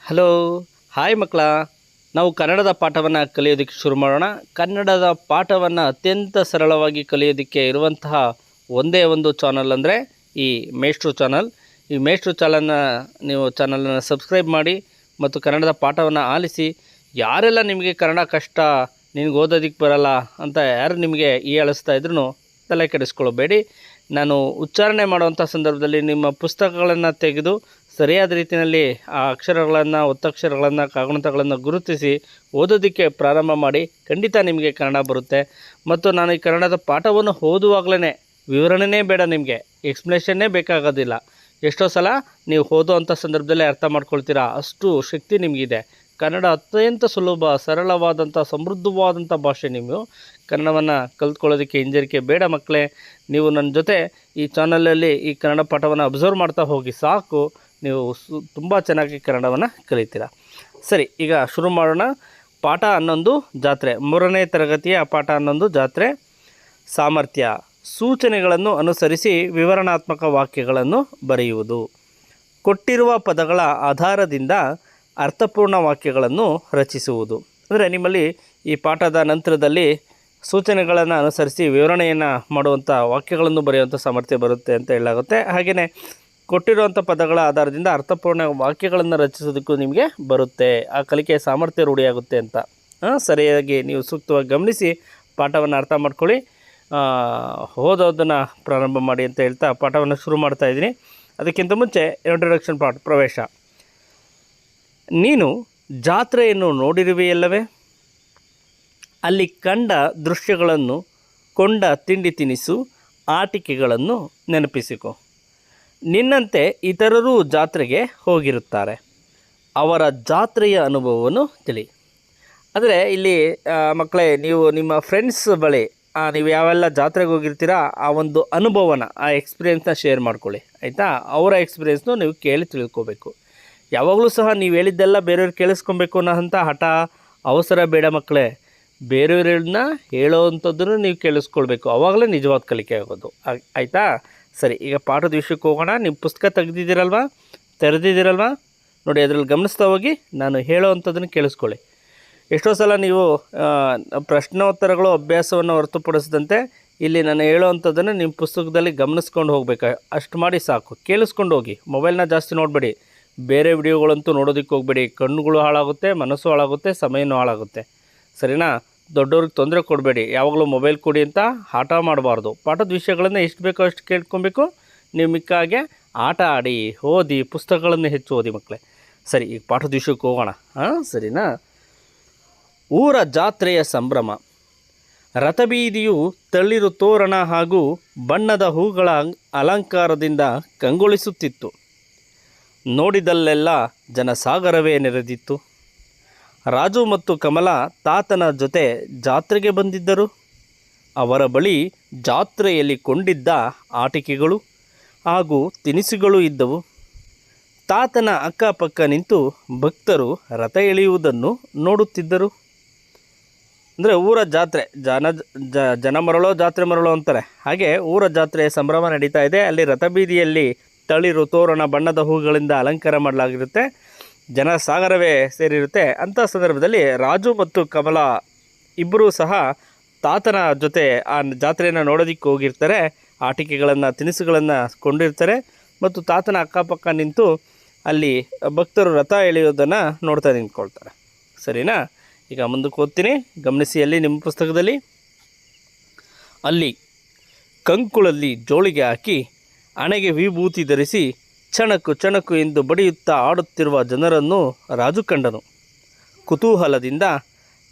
Hello, hi ಮಕ್ಕಳ. ನಾವು ಕನ್ನಡದ ಪಾಠವನ್ನು ಕಲಿಯೋದಕ್ಕೆ ಶುರು ಮಾಡೋಣ. ಕನ್ನಡದ ಪಾಠವನ್ನು ಅತ್ಯಂತ ಸರಳವಾಗಿ ಕಲಿಯೋದಕ್ಕೆ ಇರುವಂತಹ ಒಂದೇ ಒಂದು ಚಾನಲ್ ಅಂದರೆ ಈ ಮೇಷ್ಟ್ರು ಚಾನಲ್. ಈ ಮೇಷ್ಟ್ರು ನೀವು ಚಾನಲನ್ನು ಸಬ್ಸ್ಕ್ರೈಬ್ ಮಾಡಿ ಮತ್ತು ಕನ್ನಡದ ಪಾಠವನ್ನು ಆಲಿಸಿ. ಯಾರೆಲ್ಲ ನಿಮಗೆ ಕನ್ನಡ ಕಷ್ಟ, ನಿನಗೆ ಓದೋದಕ್ಕೆ ಬರಲ್ಲ ಅಂತ ಯಾರು ನಿಮಗೆ ಅಳಿಸ್ತಾ ಇದ್ರೂ ತಲೆ ಕೆಡಿಸ್ಕೊಳ್ಬೇಡಿ. ನಾನು ಉಚ್ಚಾರಣೆ ಮಾಡುವಂಥ ಸಂದರ್ಭದಲ್ಲಿ ನಿಮ್ಮ ಪುಸ್ತಕಗಳನ್ನು ತೆಗೆದು ಸರಿಯಾದ ರೀತಿಯಲ್ಲಿ ಆ ಅಕ್ಷರಗಳನ್ನು, ಒತ್ತಕ್ಷರಗಳನ್ನು, ಕಾಗುಣಿತಗಳನ್ನು ಗುರುತಿಸಿ ಓದೋದಕ್ಕೆ ಪ್ರಾರಂಭ ಮಾಡಿ. ಖಂಡಿತ ನಿಮಗೆ ಕನ್ನಡ ಬರುತ್ತೆ. ಮತ್ತು ನಾನು ಈ ಕನ್ನಡದ ಪಾಠವನ್ನು ಓದುವಾಗಲೇ ವಿವರಣೆನೇ ಬೇಡ, ನಿಮಗೆ ಎಕ್ಸ್ಪ್ಲೇಷನ್ನೇ ಬೇಕಾಗೋದಿಲ್ಲ. ಎಷ್ಟೋ ಸಲ ನೀವು ಓದುವಂಥ ಸಂದರ್ಭದಲ್ಲೇ ಅರ್ಥ ಮಾಡ್ಕೊಳ್ತೀರಾ, ಅಷ್ಟು ಶಕ್ತಿ ನಿಮಗಿದೆ. ಕನ್ನಡ ಅತ್ಯಂತ ಸುಲಭ, ಸರಳವಾದಂಥ, ಸಮೃದ್ಧವಾದಂಥ ಭಾಷೆ. ನೀವು ಕನ್ನಡವನ್ನು ಕಲ್ತ್ಕೊಳ್ಳೋದಕ್ಕೆ ಹಿಂಜರಿಕೆ ಬೇಡ ಮಕ್ಕಳೇ. ನೀವು ನನ್ನ ಜೊತೆ ಈ ಚಾನಲಲ್ಲಿ ಈ ಕನ್ನಡ ಪಾಠವನ್ನು ಅಬ್ಸರ್ವ್ ಮಾಡ್ತಾ ಹೋಗಿ ಸಾಕು, ನೀವು ತುಂಬ ಚೆನ್ನಾಗಿ ಕನ್ನಡವನ್ನು ಕಲಿತೀರಾ. ಸರಿ, ಈಗ ಶುರು ಮಾಡೋಣ. ಪಾಠ 11 ಜಾತ್ರೆ, 3ನೇ ತರಗತಿಯ ಪಾಠ 11 ಜಾತ್ರೆ. ಸಾಮರ್ಥ್ಯ. ಸೂಚನೆಗಳನ್ನು ಅನುಸರಿಸಿ ವಿವರಣಾತ್ಮಕ ವಾಕ್ಯಗಳನ್ನು ಬರೆಯುವುದು. ಕೊಟ್ಟಿರುವ ಪದಗಳ ಆಧಾರದಿಂದ ಅರ್ಥಪೂರ್ಣ ವಾಕ್ಯಗಳನ್ನು ರಚಿಸುವುದು. ಅಂದರೆ ನಿಮ್ಮಲ್ಲಿ ಈ ಪಾಠದ ನಂತರದಲ್ಲಿ ಸೂಚನೆಗಳನ್ನು ಅನುಸರಿಸಿ ವಿವರಣೆಯನ್ನು ಮಾಡುವಂಥ ವಾಕ್ಯಗಳನ್ನು ಬರೆಯುವಂಥ ಸಾಮರ್ಥ್ಯ ಬರುತ್ತೆ ಅಂತ ಹೇಳಲಾಗುತ್ತೆ. ಹಾಗೆಯೇ ಕೊಟ್ಟಿರುವಂಥ ಪದಗಳ ಆಧಾರದಿಂದ ಅರ್ಥಪೂರ್ಣ ವಾಕ್ಯಗಳನ್ನು ರಚಿಸೋದಕ್ಕೂ ನಿಮಗೆ ಬರುತ್ತೆ. ಆ ಕಲಿಕೆಯ ಸಾಮರ್ಥ್ಯ ರೂಢಿಯಾಗುತ್ತೆ ಅಂತ ಸರಿಯಾಗಿ ನೀವು ಸೂಕ್ತವಾಗಿ ಗಮನಿಸಿ ಪಾಠವನ್ನು ಅರ್ಥ ಮಾಡ್ಕೊಳ್ಳಿ. ಓದೋದನ್ನು ಪ್ರಾರಂಭ ಮಾಡಿ ಅಂತ ಹೇಳ್ತಾ ಪಾಠವನ್ನು ಶುರು ಮಾಡ್ತಾ ಇದ್ದೀನಿ. ಅದಕ್ಕಿಂತ ಮುಂಚೆ ಇಂಟ್ರೊಡಕ್ಷನ್ ಪಾಠ, ಪ್ರವೇಶ. ನೀನು ಜಾತ್ರೆಯನ್ನು ನೋಡಿರುವೆಯಲ್ಲವೇ? ಅಲ್ಲಿ ಕಂಡ ದೃಶ್ಯಗಳನ್ನು, ಕೊಂಡ ತಿಂಡಿ ತಿನಿಸು, ಆಟಿಕೆಗಳನ್ನು ನೆನಪಿಸಿಕೊ. ನಿನ್ನಂತೆ ಇತರರೂ ಜಾತ್ರೆಗೆ ಹೋಗಿರುತ್ತಾರೆ. ಅವರ ಜಾತ್ರೆಯ ಅನುಭವವನ್ನು ತಿಳಿ. ಅಂದರೆ ಇಲ್ಲಿ ಮಕ್ಕಳೇ, ನೀವು ನಿಮ್ಮ ಫ್ರೆಂಡ್ಸ್ ಬಳಿ ನೀವು ಯಾವೆಲ್ಲ ಜಾತ್ರೆಗೆ ಹೋಗಿರ್ತೀರಾ ಆ ಒಂದು ಅನುಭವನ, ಆ ಎಕ್ಸ್ಪೀರಿಯೆನ್ಸ್ನ ಶೇರ್ ಮಾಡ್ಕೊಳ್ಳಿ, ಆಯಿತಾ? ಅವರ ಎಕ್ಸ್ಪೀರಿಯೆನ್ಸ್ನು ನೀವು ಕೇಳಿ ತಿಳ್ಕೊಬೇಕು. ಯಾವಾಗಲೂ ಸಹ ನೀವು ಹೇಳಿದ್ದೆಲ್ಲ ಬೇರೆಯವ್ರು ಕೇಳಿಸ್ಕೊಬೇಕು ಅನ್ನೋಂಥ ಹಠ, ಅವಸರ ಬೇಡ ಮಕ್ಕಳೇ. ಬೇರೆಯವ್ರನ್ನ ಹೇಳೋವಂಥದ್ದನ್ನು ನೀವು ಕೇಳಿಸ್ಕೊಳ್ಬೇಕು. ಆವಾಗಲೇ ನಿಜವಾದ ಕಲಿಕೆ ಆಗೋದು, ಆಯಿತಾ? ಸರಿ, ಈಗ ಪಾಠದ ವಿಷಯಕ್ಕೆ ಹೋಗೋಣ. ನಿಮ್ಮ ಪುಸ್ತಕ ತೆರೆದಿದ್ದೀರಲ್ವಾ? ನೋಡಿ, ಅದರಲ್ಲಿ ಗಮನಿಸ್ತಾ ಹೋಗಿ ನಾನು ಹೇಳೋವಂಥದ್ದನ್ನು ಕೇಳಿಸ್ಕೊಳ್ಳಿ. ಎಷ್ಟೋ ಸಲ ನೀವು ಪ್ರಶ್ನೋತ್ತರಗಳು ಅಭ್ಯಾಸವನ್ನು ಹೊರತುಪಡಿಸಿದಂತೆ ಇಲ್ಲಿ ನಾನು ಹೇಳೋವಂಥದ್ದನ್ನು ನಿಮ್ಮ ಪುಸ್ತಕದಲ್ಲಿ ಗಮನಿಸ್ಕೊಂಡು ಹೋಗ್ಬೇಕು. ಅಷ್ಟು ಮಾಡಿ ಸಾಕು, ಕೇಳಿಸ್ಕೊಂಡು ಹೋಗಿ. ಮೊಬೈಲ್ನ ಜಾಸ್ತಿ ನೋಡಬೇಡಿ, ಬೇರೆ ವಿಡಿಯೋಗಳಂತೂ ನೋಡೋದಕ್ಕೆ ಹೋಗಬೇಡಿ. ಕಣ್ಣುಗಳು ಹಾಳಾಗುತ್ತೆ, ಮನಸ್ಸು ಹಾಳಾಗುತ್ತೆ, ಸಮಯನೂ ಹಾಳಾಗುತ್ತೆ. ಸರಿನಾ? ದೊಡ್ಡವ್ರಿಗೆ ತೊಂದರೆ ಕೊಡಬೇಡಿ. ಯಾವಾಗಲೂ ಮೊಬೈಲ್ ಕೊಡಿ ಅಂತ ಆಟ ಮಾಡಬಾರ್ದು. ಪಾಠದ ವಿಷಯಗಳನ್ನು ಎಷ್ಟು ಬೇಕೋ ಅಷ್ಟು ಕೇಳ್ಕೊಬೇಕು. ನೀವು ಮಿಕ್ಕಾಗೆ ಆಟ ಆಡಿ, ಓದಿ, ಪುಸ್ತಕಗಳನ್ನು ಹೆಚ್ಚು ಓದಿ ಮಕ್ಕಳೇ. ಸರಿ, ಈಗ ಪಾಠದ ವಿಷಯಕ್ಕೆ ಹೋಗೋಣ. ಸರಿನಾ? ಊರ ಜಾತ್ರೆಯ ಸಂಭ್ರಮ. ರಥಬೀದಿಯು ತಳಿರು ತೋರಣ ಹಾಗೂ ಬಣ್ಣದ ಹೂಗಳ ಅಲಂಕಾರದಿಂದ ಕಂಗೊಳಿಸುತ್ತಿತ್ತು. ನೋಡಿದಲ್ಲೆಲ್ಲ ಜನಸಾಗರವೇ ನೆರೆದಿತ್ತು. ರಾಜು ಮತ್ತು ಕಮಲ ತಾತನ ಜೊತೆ ಜಾತ್ರೆಗೆ ಬಂದಿದ್ದರು. ಅವರ ಬಳಿ ಜಾತ್ರೆಯಲ್ಲಿ ಕೊಂಡಿದ್ದ ಆಟಿಕೆಗಳು ಹಾಗೂ ತಿನಿಸುಗಳು ಇದ್ದವು. ತಾತನ ಅಕ್ಕಪಕ್ಕ ನಿಂತು ಭಕ್ತರು ರಥ ಎಳೆಯುವುದನ್ನು ನೋಡುತ್ತಿದ್ದರು. ಅಂದರೆ ಊರ ಜಾತ್ರೆ, ಜನ ಮರಳೋ ಜಾತ್ರೆ ಮರಳೋ ಅಂತಾರೆ. ಹಾಗೆ ಊರ ಜಾತ್ರೆಯ ಸಂಭ್ರಮ ನಡೀತಾ ಇದೆ. ಅಲ್ಲಿ ರಥಬೀದಿಯಲ್ಲಿ ತಳಿರು ತೋರಣ, ಬಣ್ಣದ ಹೂಗಳಿಂದ ಅಲಂಕಾರ ಮಾಡಲಾಗಿರುತ್ತೆ. ಜನ ಸಾಗರವೇ ಸೇರಿರುತ್ತೆ. ಅಂಥ ಸಂದರ್ಭದಲ್ಲಿ ರಾಜು ಮತ್ತು ಕಮಲ ಇಬ್ಬರೂ ಸಹ ತಾತನ ಜೊತೆ ಆ ಜಾತ್ರೆಯನ್ನು ನೋಡೋದಕ್ಕೆ ಹೋಗಿರ್ತಾರೆ. ಆಟಿಕೆಗಳನ್ನು, ತಿನಿಸುಗಳನ್ನು ಕೊಂಡಿರ್ತಾರೆ ಮತ್ತು ತಾತನ ಅಕ್ಕಪಕ್ಕ ನಿಂತು ಅಲ್ಲಿ ಭಕ್ತರು ರಥ ಎಳೆಯೋದನ್ನು ನೋಡ್ತಾ ನಿಂತ್ಕೊಳ್ತಾರೆ. ಸರಿನಾ? ಈಗ ಮುಂದಕ್ಕೆ ಓದ್ತೀನಿ, ಗಮನಿಸಿ. ಅಲ್ಲಿ ನಿಮ್ಮ ಪುಸ್ತಕದಲ್ಲಿ ಅಲ್ಲಿ ಕಂಕುಳಲ್ಲಿ ಜೋಳಿಗೆ ಹಾಕಿ ಹಣೆಗೆ ವಿಭೂತಿ ಧರಿಸಿ ಚಣಕು ಚಣಕು ಎಂದು ಬಡಿಯುತ್ತಾ ಆಡುತ್ತಿರುವ ಜನರನ್ನು ರಾಜು ಕಂಡನು. ಕುತೂಹಲದಿಂದ,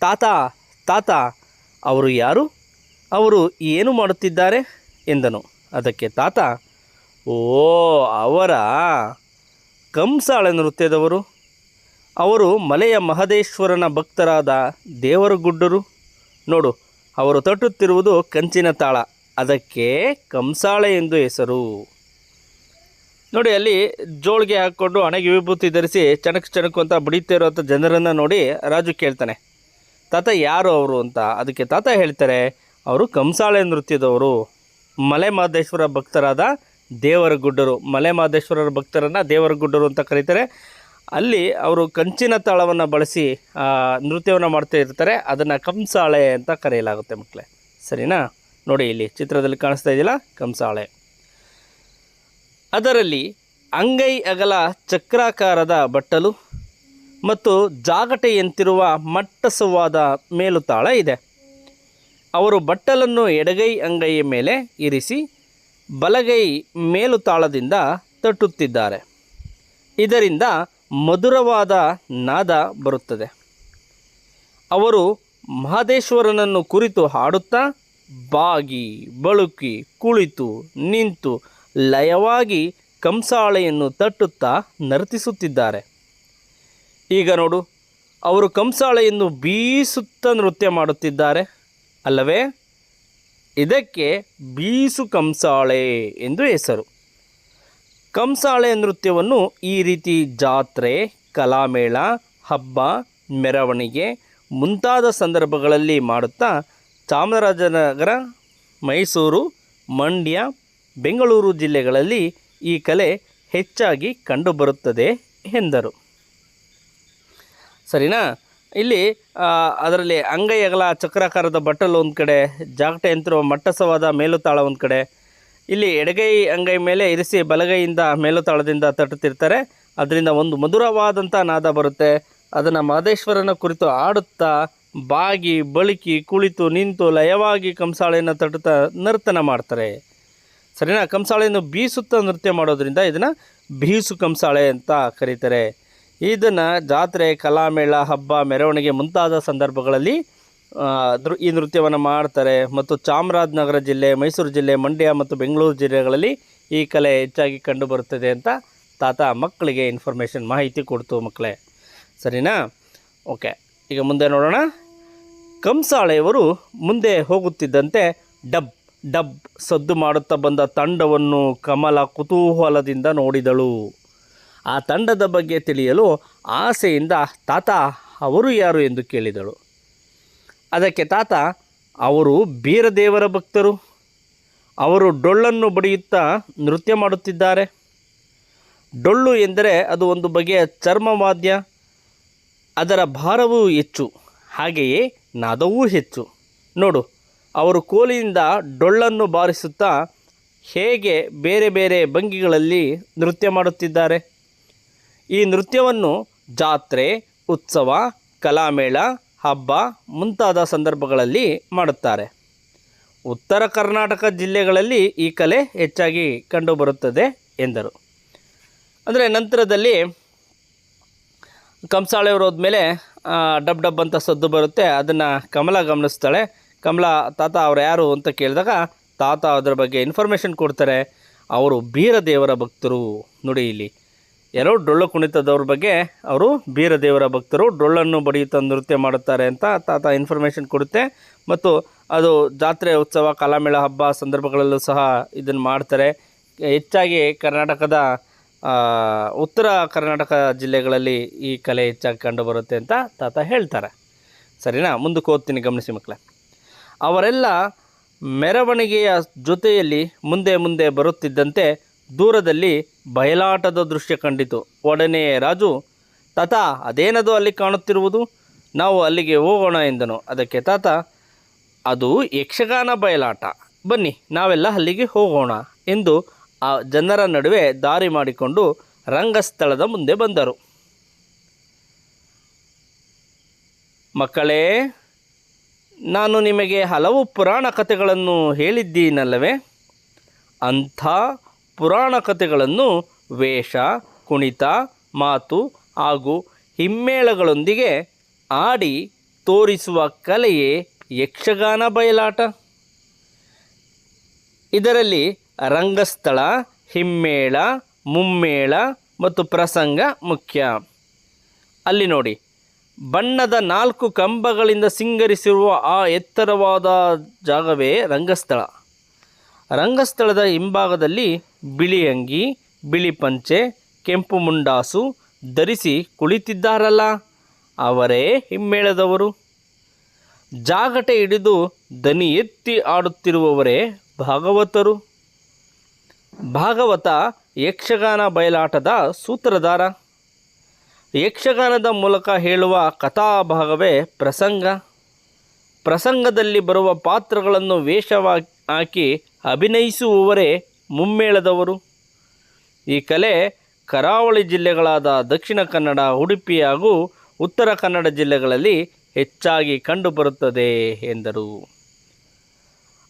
ತಾತ ತಾತ, ಅವರು ಯಾರು? ಅವರು ಏನು ಮಾಡುತ್ತಿದ್ದಾರೆ ಎಂದನು. ಅದಕ್ಕೆ ತಾತ, ಓ ಅವರ ಕಂಸಾಳೆ ನೃತ್ಯದವರು. ಅವರು ಮಲೆಯ ಮಹದೇಶ್ವರನ ಭಕ್ತರಾದ ದೇವರಗುಡ್ಡರು. ನೋಡು, ಅವರು ತಟ್ಟುತ್ತಿರುವುದು ಕಂಚಿನ ತಾಳ, ಅದಕ್ಕೆ ಕಂಸಾಳೆ ಎಂದು ಹೆಸರು. ನೋಡಿ, ಅಲ್ಲಿ ಜೋಳಿಗೆ ಹಾಕ್ಕೊಂಡು ಹಣೆಗೆ ವಿಭೂತಿ ಧರಿಸಿ ಚಣಕು ಅಂತ ಬಡಿತಾ ಇರುವಂಥ ಜನರನ್ನು ನೋಡಿ ರಾಜು ಕೇಳ್ತಾನೆ, ತಾತ ಯಾರು ಅವರು ಅಂತ. ಅದಕ್ಕೆ ತಾತ ಹೇಳ್ತಾರೆ, ಅವರು ಕಂಸಾಳೆ ನೃತ್ಯದವರು, ಮಲೆ ಮಹದೇಶ್ವರ ಭಕ್ತರಾದ ದೇವರಗುಡ್ಡರು. ಮಲೆ ಮಹದೇಶ್ವರರ ಭಕ್ತರನ್ನು ದೇವರಗುಡ್ಡರು ಅಂತ ಕರೀತಾರೆ. ಅಲ್ಲಿ ಅವರು ಕಂಚಿನ ತಾಳವನ್ನು ಬಳಸಿ ನೃತ್ಯವನ್ನು ಮಾಡ್ತಾ ಇರ್ತಾರೆ. ಅದನ್ನು ಕಂಸಾಳೆ ಅಂತ ಕರೆಯಲಾಗುತ್ತೆ ಮಕ್ಕಳೇ. ಸರಿನಾ? ನೋಡಿ ಇಲ್ಲಿ ಚಿತ್ರದಲ್ಲಿ ಕಾಣಿಸ್ತಾ ಇದೆಯಲ್ಲ, ಕಂಸಾಳೆ. ಅದರಲ್ಲಿ ಅಂಗೈ ಅಗಲ ಚಕ್ರಾಕಾರದ ಬಟ್ಟಲು ಮತ್ತು ಜಾಗಟೆಯಂತಿರುವ ಮಟ್ಟಸವಾದ ಮೇಲುತಾಳ ಇದೆ. ಅವರು ಬಟ್ಟಲನ್ನು ಎಡಗೈ ಅಂಗೈಯ ಮೇಲೆ ಇರಿಸಿ ಬಲಗೈ ಮೇಲುತಾಳದಿಂದ ತಟ್ಟುತ್ತಿದ್ದಾರೆ. ಇದರಿಂದ ಮಧುರವಾದ ನಾದ ಬರುತ್ತದೆ. ಅವರು ಮಹದೇಶ್ವರನನ್ನು ಕುರಿತು ಹಾಡುತ್ತಾ ಬಾಗಿ ಬಳುಕಿ ಕುಳಿತು ನಿಂತು ಲಯವಾಗಿ ಕಂಸಾಳೆಯನ್ನು ತಟ್ಟುತ್ತಾ ನರ್ತಿಸುತ್ತಿದ್ದಾರೆ. ಈಗ ನೋಡು, ಅವರು ಕಂಸಾಳೆಯನ್ನು ಬೀಸುತ್ತಾ ನೃತ್ಯ ಮಾಡುತ್ತಿದ್ದಾರೆ ಅಲ್ಲವೇ? ಇದಕ್ಕೆ ಬೀಸು ಕಂಸಾಳೆ ಎಂದು ಹೆಸರು. ಕಂಸಾಳೆ ನೃತ್ಯವನ್ನು ಈ ರೀತಿ ಜಾತ್ರೆ, ಕಲಾಮೇಳ, ಹಬ್ಬ, ಮೆರವಣಿಗೆ ಮುಂತಾದ ಸಂದರ್ಭಗಳಲ್ಲಿ ಮಾಡುತ್ತಾ ಚಾಮರಾಜನಗರ, ಮೈಸೂರು, ಮಂಡ್ಯ, ಬೆಂಗಳೂರು ಜಿಲ್ಲೆಗಳಲ್ಲಿ ಈ ಕಲೆ ಹೆಚ್ಚಾಗಿ ಕಂಡುಬರುತ್ತದೆ ಎಂದರು. ಸರಿನಾ? ಇಲ್ಲಿ ಅದರಲ್ಲಿ ಅಂಗೈ ಅಗಲ ಚಕ್ರಾಕಾರದ ಬಟ್ಟಲು ಒಂದು ಕಡೆ, ಜಾಗಟೆ ಯಂತ್ರ ಮಟ್ಟಸವಾದ ಮೇಲುತಾಳ ಒಂದು ಕಡೆ. ಇಲ್ಲಿ ಎಡಗೈ ಅಂಗೈ ಮೇಲೆ ಇರಿಸಿ ಬಲಗೈಯಿಂದ ಮೇಲುತಾಳದಿಂದ ತಟ್ಟುತ್ತಿರ್ತಾರೆ. ಅದರಿಂದ ಒಂದು ಮಧುರವಾದಂಥ ನಾದ ಬರುತ್ತೆ. ಅದನ್ನು ಮಹದೇಶ್ವರನ ಕುರಿತು ಆಡುತ್ತಾ ಬಾಗಿ ಬಳುಕಿ ಕುಳಿತು ನಿಂತು ಲಯವಾಗಿ ಕಂಸಾಳೆಯನ್ನು ತಟ್ಟುತ್ತಾ ನರ್ತನ ಮಾಡ್ತಾರೆ. ಸರಿನಾ? ಕಂಸಾಳೆಯನ್ನು ಬೀಸುತ್ತಾ ನೃತ್ಯ ಮಾಡೋದ್ರಿಂದ ಇದನ್ನು ಬೀಸು ಕಂಸಾಳೆ ಅಂತ ಕರೀತಾರೆ. ಇದನ್ನು ಜಾತ್ರೆ, ಕಲಾಮೇಳ, ಹಬ್ಬ, ಮೆರವಣಿಗೆ ಮುಂತಾದ ಸಂದರ್ಭಗಳಲ್ಲಿ ಈ ನೃತ್ಯವನ್ನು ಮಾಡ್ತಾರೆ. ಮತ್ತು ಚಾಮರಾಜನಗರ ಜಿಲ್ಲೆ, ಮೈಸೂರು ಜಿಲ್ಲೆ, ಮಂಡ್ಯ ಮತ್ತು ಬೆಂಗಳೂರು ಜಿಲ್ಲೆಗಳಲ್ಲಿ ಈ ಕಲೆ ಹೆಚ್ಚಾಗಿ ಕಂಡುಬರುತ್ತದೆ ಅಂತ ತಾತ ಮಕ್ಕಳಿಗೆ ಮಾಹಿತಿ ಕೊಡ್ತು ಮಕ್ಕಳೇ. ಸರಿನಾ? ಓಕೆ, ಈಗ ಮುಂದೆ ನೋಡೋಣ. ಕಂಸಾಳೆಯವರು ಮುಂದೆ ಹೋಗುತ್ತಿದ್ದಂತೆ ಡಬ್ ಡಬ್ ಸದ್ದು ಮಾಡುತ್ತಾ ಬಂದ ತಂಡವನ್ನು ಕಮಲ ಕುತೂಹಲದಿಂದ ನೋಡಿದಳು. ಆ ತಂಡದ ಬಗ್ಗೆ ತಿಳಿಯಲು ಆಸೆಯಿಂದ ತಾತ ಅವರು ಯಾರು ಎಂದು ಕೇಳಿದಳು. ಅದಕ್ಕೆ ತಾತ, ಅವರು ಬೀರದೇವರ ಭಕ್ತರು. ಅವರು ಡೊಳ್ಳನ್ನು ಬಡಿಯುತ್ತಾ ನೃತ್ಯ ಮಾಡುತ್ತಿದ್ದಾರೆ. ಡೊಳ್ಳು ಎಂದರೆ ಅದು ಒಂದು ಬಗೆಯ ಚರ್ಮವಾದ್ಯ. ಅದರ ಭಾರವೂ ಹೆಚ್ಚು, ಹಾಗೆಯೇ ನಾದವೂ ಹೆಚ್ಚು. ನೋಡು, ಅವರು ಕೋಲಿನಿಂದ ಡೊಳ್ಳನ್ನು ಬಾರಿಸುತ್ತಾ ಹೇಗೆ ಬೇರೆ ಬೇರೆ ಭಂಗಿಗಳಲ್ಲಿ ನೃತ್ಯ ಮಾಡುತ್ತಿದ್ದಾರೆ. ಈ ನೃತ್ಯವನ್ನು ಜಾತ್ರೆ, ಉತ್ಸವ, ಕಲಾಮೇಳ, ಹಬ್ಬ ಮುಂತಾದ ಸಂದರ್ಭಗಳಲ್ಲಿ ಮಾಡುತ್ತಾರೆ. ಉತ್ತರ ಕರ್ನಾಟಕ ಜಿಲ್ಲೆಗಳಲ್ಲಿ ಈ ಕಲೆ ಹೆಚ್ಚಾಗಿ ಕಂಡುಬರುತ್ತದೆ ಎಂದರು. ಅಂದರೆ ನಂತರದಲ್ಲಿ ಕಂಸಾಳೆಯವರು ಹೋದ್ಮೇಲೆ ಡಬ್ ಡಬ್ ಅಂತ ಸದ್ದು ಬರುತ್ತೆ. ಅದನ್ನು ಕಮಲ ಗಮನಿಸ್ತಾಳೆ. ಕಮಲ, ತಾತ ಅವ್ರು ಯಾರು ಅಂತ ಕೇಳಿದಾಗ ತಾತ ಅದರ ಬಗ್ಗೆ ಇನ್ಫಾರ್ಮೇಷನ್ ಕೊಡ್ತಾರೆ. ಅವರು ಬೀರದೇವರ ಭಕ್ತರು. ನೋಡಿ ಇಲ್ಲಿ ಯಾರೋ ಡೊಳ್ಳು ಕುಣಿತದವ್ರ ಬಗ್ಗೆ, ಅವರು ಬೀರದೇವರ ಭಕ್ತರು, ಡೊಳ್ಳನ್ನು ಬಡಿಯುತ್ತಾ ನೃತ್ಯ ಮಾಡುತ್ತಾರೆ ಅಂತ ತಾತ ಇನ್ಫಾರ್ಮೇಷನ್ ಕೊಡುತ್ತೆ. ಮತ್ತು ಅದು ಜಾತ್ರೆ, ಉತ್ಸವ, ಕಲಾಮೇಳ, ಹಬ್ಬ ಸಂದರ್ಭಗಳಲ್ಲೂ ಸಹ ಇದನ್ನು ಮಾಡ್ತಾರೆ. ಹೆಚ್ಚಾಗಿ ಕರ್ನಾಟಕದ ಉತ್ತರ ಕರ್ನಾಟಕ ಜಿಲ್ಲೆಗಳಲ್ಲಿ ಈ ಕಲೆ ಹೆಚ್ಚಾಗಿ ಕಂಡುಬರುತ್ತೆ ಅಂತ ತಾತ ಹೇಳ್ತಾರೆ. ಸರಿನಾ? ಮುಂದಕ್ಕೆ ಓದ್ತೀನಿ, ಗಮನಿಸಿ ಮಕ್ಕಳೇ. ಅವರೆಲ್ಲ ಮೆರವಣಿಗೆಯ ಜೊತೆಯಲ್ಲಿ ಮುಂದೆ ಮುಂದೆ ಬರುತ್ತಿದ್ದಂತೆ ದೂರದಲ್ಲಿ ಬಯಲಾಟದ ದೃಶ್ಯ ಕಂಡಿತು. ಒಡನೆ ರಾಜು, ತಾತ ಅದೇನದು ಅಲ್ಲಿ ಕಾಣುತ್ತಿರುವುದು? ನಾವು ಅಲ್ಲಿಗೆ ಹೋಗೋಣ ಎಂದನು. ಅದಕ್ಕೆ ತಾತ, ಅದು ಯಕ್ಷಗಾನ ಬಯಲಾಟ, ಬನ್ನಿ ನಾವೆಲ್ಲ ಅಲ್ಲಿಗೆ ಹೋಗೋಣ ಎಂದು ಆ ಜನರ ನಡುವೆ ದಾರಿ ಮಾಡಿಕೊಂಡು ರಂಗಸ್ಥಳದ ಮುಂದೆ ಬಂದರು. ಮಕ್ಕಳೇ, ನಾನು ನಿಮಗೆ ಹಲವು ಪುರಾಣ ಕಥೆಗಳನ್ನು ಹೇಳಿದ್ದೀನಲ್ಲವೇ? ಅಂಥ ಪುರಾಣ ಕಥೆಗಳನ್ನು ವೇಷ, ಕುಣಿತ, ಮಾತು ಹಾಗೂ ಹಿಮ್ಮೇಳಗಳೊಂದಿಗೆ ಆಡಿ ತೋರಿಸುವ ಕಲೆಯೇ ಯಕ್ಷಗಾನ ಬಯಲಾಟ. ಇದರಲ್ಲಿ ರಂಗಸ್ಥಳ, ಹಿಮ್ಮೇಳ, ಮುಮ್ಮೇಳ ಮತ್ತು ಪ್ರಸಂಗ ಮುಖ್ಯ. ಅಲ್ಲಿ ನೋಡಿ, ಬಣ್ಣದ 4 ಕಂಬಗಳಿಂದ ಸಿಂಗರಿಸಿರುವ ಆ ಎತ್ತರವಾದ ಜಾಗವೇ ರಂಗಸ್ಥಳ. ರಂಗಸ್ಥಳದ ಹಿಂಭಾಗದಲ್ಲಿ ಬಿಳಿ ಅಂಗಿ, ಬಿಳಿ ಪಂಚೆ, ಕೆಂಪು ಮುಂಡಾಸು ಧರಿಸಿ ಕುಳಿತಿದ್ದಾರಲ್ಲ, ಅವರೇ ಹಿಮ್ಮೇಳದವರು. ಜಾಗಟೆ ಹಿಡಿದು ದನಿ ಎತ್ತಿ ಆಡುತ್ತಿರುವವರೇ ಭಾಗವತರು. ಭಾಗವತ ಯಕ್ಷಗಾನ ಬಯಲಾಟದ ಸೂತ್ರಧಾರ. ಯಕ್ಷಗಾನದ ಮೂಲಕ ಹೇಳುವ ಕಥಾಭಾಗವೇ ಪ್ರಸಂಗ. ಪ್ರಸಂಗದಲ್ಲಿ ಬರುವ ಪಾತ್ರಗಳನ್ನು ವೇಷವಾಗಿ ಹಾಕಿ ಅಭಿನಯಿಸುವವರೇ ಮುಮ್ಮೇಳದವರು. ಈ ಕಲೆ ಕರಾವಳಿ ಜಿಲ್ಲೆಗಳಾದ ದಕ್ಷಿಣ ಕನ್ನಡ, ಉಡುಪಿ ಹಾಗೂ ಉತ್ತರ ಕನ್ನಡ ಜಿಲ್ಲೆಗಳಲ್ಲಿ ಹೆಚ್ಚಾಗಿ ಕಂಡುಬರುತ್ತದೆ ಎಂದರು.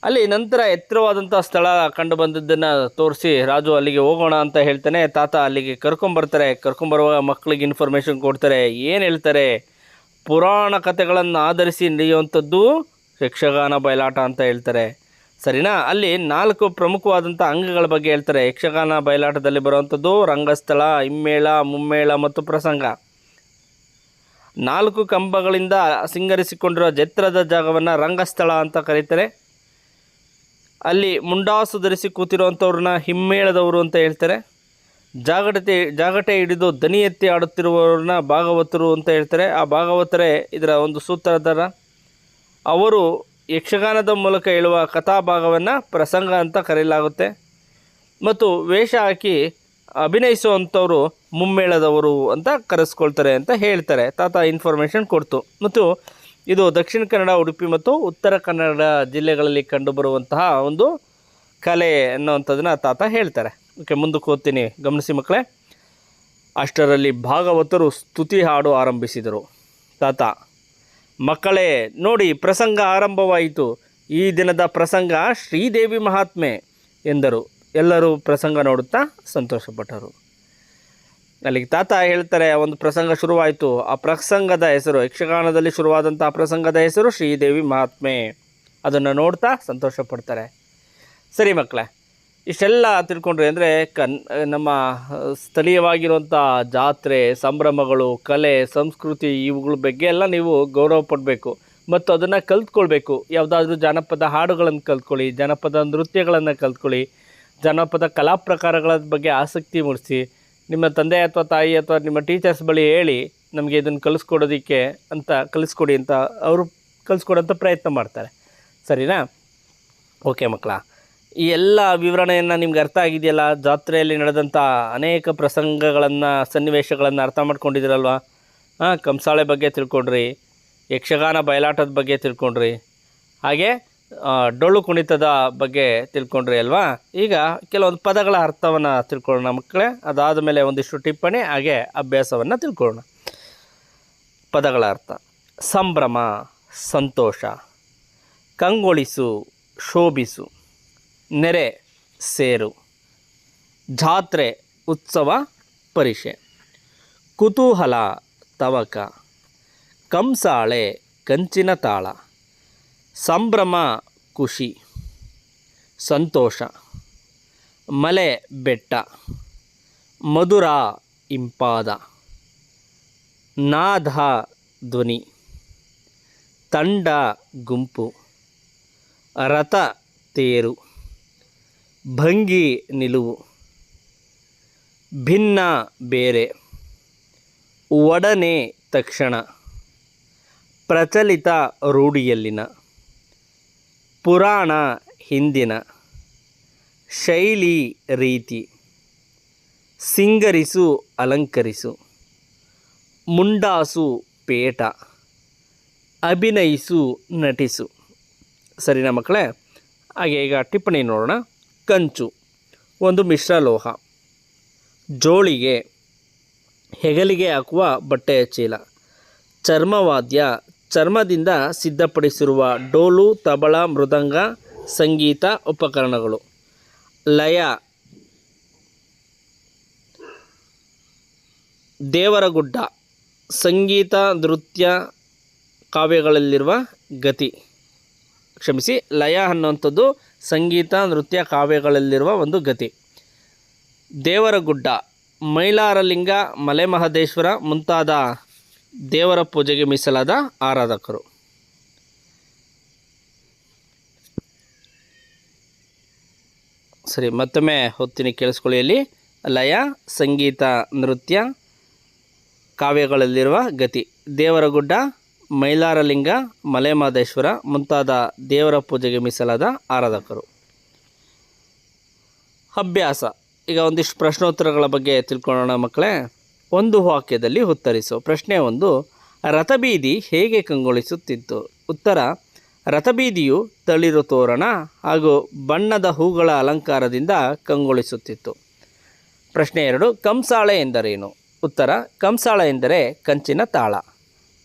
ಅಲ್ಲಿ ನಂತರ ಎತ್ತರವಾದಂಥ ಸ್ಥಳ ಕಂಡು ಬಂದದ್ದನ್ನು ತೋರಿಸಿ ರಾಜು ಅಲ್ಲಿಗೆ ಹೋಗೋಣ ಅಂತ ಹೇಳ್ತಾನೆ. ತಾತ ಅಲ್ಲಿಗೆ ಕರ್ಕೊಂಬರ್ತಾರೆ. ಕರ್ಕೊಂಬರುವಾಗ ಮಕ್ಕಳಿಗೆ ಇನ್ಫಾರ್ಮೇಷನ್ ಕೊಡ್ತಾರೆ. ಏನು ಹೇಳ್ತಾರೆ? ಪುರಾಣ ಕಥೆಗಳನ್ನು ಆಧರಿಸಿ ನಡೆಯುವಂಥದ್ದು ಯಕ್ಷಗಾನ ಬಯಲಾಟ ಅಂತ ಹೇಳ್ತಾರೆ. ಸರಿನಾ? ಅಲ್ಲಿ 4 ಪ್ರಮುಖವಾದಂಥ ಅಂಗಗಳ ಬಗ್ಗೆ ಹೇಳ್ತಾರೆ. ಯಕ್ಷಗಾನ ಬಯಲಾಟದಲ್ಲಿ ಬರುವಂಥದ್ದು ರಂಗಸ್ಥಳ, ಹಿಮ್ಮೇಳ, ಮುಮ್ಮೇಳ ಮತ್ತು ಪ್ರಸಂಗ. 4 ಕಂಬಗಳಿಂದ ಸಿಂಗರಿಸಿಕೊಂಡಿರುವ ಎತ್ತರದ ಜಾಗವನ್ನು ರಂಗಸ್ಥಳ ಅಂತ ಕರೀತಾರೆ. ಅಲ್ಲಿ ಮುಂಡಾಸು ಧರಿಸಿ ಕೂತಿರುವಂಥವ್ರನ್ನ ಹಿಮ್ಮೇಳದವರು ಅಂತ ಹೇಳ್ತಾರೆ. ಜಾಗಟೆ ಹಿಡಿದು ದನಿ ಎತ್ತಿ ಆಡುತ್ತಿರುವವ್ರನ್ನ ಭಾಗವತರು ಅಂತ ಹೇಳ್ತಾರೆ. ಆ ಭಾಗವತರೇ ಇದರ ಒಂದು ಸೂತ್ರಧಾರ. ಅವರು ಯಕ್ಷಗಾನದ ಮೂಲಕ ಹೇಳುವ ಕಥಾಭಾಗವನ್ನು ಪ್ರಸಂಗ ಅಂತ ಕರೆಯಲಾಗುತ್ತೆ. ಮತ್ತು ವೇಷ ಹಾಕಿ ಅಭಿನಯಿಸುವಂಥವರು ಮುಮ್ಮೇಳದವರು ಅಂತ ಕರೆಸ್ಕೊಳ್ತಾರೆ ಅಂತ ಹೇಳ್ತಾರೆ. ತಾತ ಇನ್ಫಾರ್ಮೇಷನ್ ಕೊಡ್ತು. ಮತ್ತು ಇದು ದಕ್ಷಿಣ ಕನ್ನಡ, ಉಡುಪಿ ಮತ್ತು ಉತ್ತರ ಕನ್ನಡ ಜಿಲ್ಲೆಗಳಲ್ಲಿ ಕಂಡುಬರುವಂತಹ ಒಂದು ಕಲೆ ಅನ್ನುವಂಥದ್ದನ್ನು ತಾತ ಹೇಳ್ತಾರೆ. ಓಕೆ, ಮುಂದಕ್ಕೆ ಓದ್ತೀನಿ, ಗಮನಿಸಿ ಮಕ್ಕಳೇ. ಅಷ್ಟರಲ್ಲಿ ಭಾಗವತರು ಸ್ತುತಿ ಹಾಡು ಆರಂಭಿಸಿದರು. ತಾತ, ಮಕ್ಕಳೇ ನೋಡಿ, ಪ್ರಸಂಗ ಆರಂಭವಾಯಿತು. ಈ ದಿನದ ಪ್ರಸಂಗ ಶ್ರೀದೇವಿ ಮಹಾತ್ಮೆ ಎಂದರು. ಎಲ್ಲರೂ ಪ್ರಸಂಗ ನೋಡುತ್ತಾ ಸಂತೋಷಪಟ್ಟರು. ಅಲ್ಲಿಗೆ ತಾತ ಹೇಳ್ತಾರೆ, ಒಂದು ಪ್ರಸಂಗ ಶುರುವಾಯಿತು. ಆ ಪ್ರಸಂಗದ ಹೆಸರು, ಯಕ್ಷಗಾನದಲ್ಲಿ ಶುರುವಾದಂಥ ಪ್ರಸಂಗದ ಹೆಸರು ಶ್ರೀದೇವಿ ಮಹಾತ್ಮೆ. ಅದನ್ನು ನೋಡ್ತಾ ಸಂತೋಷ ಪಡ್ತಾರೆ. ಸರಿ ಮಕ್ಕಳೇ, ಇಷ್ಟೆಲ್ಲ ತಿಳ್ಕೊಂಡ್ರಿ ಅಂದರೆ ನಮ್ಮ ಸ್ಥಳೀಯವಾಗಿರುವಂಥ ಜಾತ್ರೆ, ಸಂಭ್ರಮಗಳು, ಕಲೆ, ಸಂಸ್ಕೃತಿ ಇವುಗಳ ಬಗ್ಗೆ ಎಲ್ಲ ನೀವು ಗೌರವ ಪಡಬೇಕು ಮತ್ತು ಅದನ್ನು ಕಲ್ತ್ಕೊಳ್ಬೇಕು. ಯಾವುದಾದ್ರೂ ಜಾನಪದ ಹಾಡುಗಳನ್ನು ಕಲ್ತ್ಕೊಳ್ಳಿ, ಜನಪದ ನೃತ್ಯಗಳನ್ನು ಕಲ್ತ್ಕೊಳ್ಳಿ, ಜನಪದ ಕಲಾ ಪ್ರಕಾರಗಳ ಬಗ್ಗೆ ಆಸಕ್ತಿ ಮೂಡಿಸಿ, ನಿಮ್ಮ ತಂದೆ ಅಥವಾ ತಾಯಿ ಅಥವಾ ನಿಮ್ಮ ಟೀಚರ್ಸ್ ಬಳಿ ಹೇಳಿ ನಮಗೆ ಇದನ್ನು ಕಲಿಸ್ಕೊಡಿ ಅಂತ ಅವರು ಕಲಿಸ್ಕೊಡೋಂಥ ಪ್ರಯತ್ನ ಮಾಡ್ತಾರೆ. ಸರಿನಾ? ಓಕೆ ಮಕ್ಕಳ, ಈ ಎಲ್ಲ ವಿವರಣೆಯನ್ನು ನಿಮ್ಗೆ ಅರ್ಥ ಆಗಿದೆಯಲ್ಲ? ಜಾತ್ರೆಯಲ್ಲಿ ನಡೆದಂಥ ಅನೇಕ ಪ್ರಸಂಗಗಳನ್ನು, ಸನ್ನಿವೇಶಗಳನ್ನು ಅರ್ಥ ಮಾಡ್ಕೊಂಡಿದ್ದೀರಲ್ವ? ಕಂಸಾಳೆ ಬಗ್ಗೆ ತಿಳ್ಕೊಂಡ್ರಿ, ಯಕ್ಷಗಾನ ಬಯಲಾಟದ ಬಗ್ಗೆ ತಿಳ್ಕೊಂಡ್ರಿ, ಹಾಗೆ ಡೊಳ್ಳು ಕುಣಿತದ ಬಗ್ಗೆ ತಿಳ್ಕೊಂಡ್ರಿ ಅಲ್ವಾ? ಈಗ ಕೆಲವೊಂದು ಪದಗಳ ಅರ್ಥವನ್ನು ತಿಳ್ಕೊಳ್ಳೋಣ ಮಕ್ಕಳೇ. ಅದಾದ ಮೇಲೆ ಒಂದಿಷ್ಟು ಟಿಪ್ಪಣಿ ಹಾಗೆ ಅಭ್ಯಾಸವನ್ನು ತಿಳ್ಕೊಳ್ಳೋಣ. ಪದಗಳ ಅರ್ಥ: ಸಂಭ್ರಮ, ಸಂತೋಷ; ಕಂಗೊಳಿಸು, ಶೋಭಿಸು; ನೆರೆ, ಸೇರು; ಜಾತ್ರೆ, ಉತ್ಸವ, ಪರಿಷೆ; ಕುತೂಹಲ, ತವಕ; ಕಂಸಾಳೆ, ಕಂಚಿನ ತಾಳ; ಸಂಭ್ರಮ, ಖುಷಿ; ಸಂತೋಷ, ಮಲೆ, ಬೆಟ್ಟ; ಮಧುರ, ಇಂಪಾದ; ನಾದ, ಧ್ವನಿ; ತಂಡ, ಗುಂಪು; ರಥ, ತೇರು; ಭಂಗಿ, ನಿಲುವು; ಭಿನ್ನ, ಬೇರೆ; ಒಡನೆ, ತಕ್ಷಣ; ಪ್ರಚಲಿತ, ರೂಢಿಯಲ್ಲಿನ; ಪುರಾಣ, ಹಿಂದಿನ; ಶೈಲಿ, ರೀತಿ; ಸಿಂಗರಿಸು, ಅಲಂಕರಿಸು; ಮುಂಡಾಸು, ಪೇಟ; ಅಭಿನಯಿಸು, ನಟಿಸು. ಸರಿನಾ ಮಕ್ಕಳೇ? ಹಾಗೆ ಈಗ ಟಿಪ್ಪಣಿ ನೋಡೋಣ. ಕಂಚು ಒಂದು ಮಿಶ್ರ ಲೋಹ. ಜೋಳಿಗೆ, ಹೆಗಲಿಗೆ ಹಾಕುವ ಬಟ್ಟೆಯ ಚೀಲ. ಚರ್ಮವಾದ್ಯ, ಚರ್ಮದಿಂದ ಸಿದ್ಧಪಡಿಸಿರುವ ಡೋಲು, ತಬಲ, ಮೃದಂಗ, ಸಂಗೀತ ಉಪಕರಣಗಳು. ಲಯ, ದೇವರಗುಡ್ಡ, ಸಂಗೀತ, ನೃತ್ಯ, ಕಾವ್ಯಗಳಲ್ಲಿರುವ ಗತಿ. ಲಯ ಅನ್ನುವಂಥದ್ದು ಸಂಗೀತ, ನೃತ್ಯ, ಕಾವ್ಯಗಳಲ್ಲಿರುವ ಒಂದು ಗತಿ. ದೇವರಗುಡ್ಡ, ಮೈಲಾರಲಿಂಗ, ಮಲೆಮಹದೇಶ್ವರ ಮುಂತಾದ ದೇವರ ಪೂಜೆಗೆ ಮೀಸಲಾದ ಆರಾಧಕರು. ಸರಿ, ಮತ್ತೊಮ್ಮೆ ಹೊತ್ತಿನ ಕೇಳಿಸ್ಕೊಳ್ಳಿ. ಅಲ್ಲಿ ಲಯ, ಸಂಗೀತ, ನೃತ್ಯ, ಕಾವ್ಯಗಳಲ್ಲಿರುವ ಗತಿ. ದೇವರಗುಡ್ಡ, ಮೈಲಾರಲಿಂಗ, ಮಲೆಮಹದೇಶ್ವರ ಮುಂತಾದ ದೇವರ ಪೂಜೆಗೆ ಮೀಸಲಾದ ಆರಾಧಕರು. ಅಭ್ಯಾಸ. ಈಗ ಒಂದಿಷ್ಟು ಪ್ರಶ್ನೋತ್ತರಗಳ ಬಗ್ಗೆ ತಿಳ್ಕೊಳ್ಳೋಣ ಮಕ್ಕಳೇ. ಒಂದು ವಾಕ್ಯದಲ್ಲಿ ಉತ್ತರಿಸು. ಪ್ರಶ್ನೆ 1, ರಥಬೀದಿ ಹೇಗೆ ಕಂಗೊಳಿಸುತ್ತಿತ್ತು? ಉತ್ತರ, ರಥಬೀದಿಯು ತಳಿರು ತೋರಣ ಹಾಗೂ ಬಣ್ಣದ ಹೂಗಳ ಅಲಂಕಾರದಿಂದ ಕಂಗೊಳಿಸುತ್ತಿತ್ತು. ಪ್ರಶ್ನೆ 2, ಕಂಸಾಳೆ ಎಂದರೇನು? ಉತ್ತರ, ಕಂಸಾಳೆ ಎಂದರೆ ಕಂಚಿನ ತಾಳ.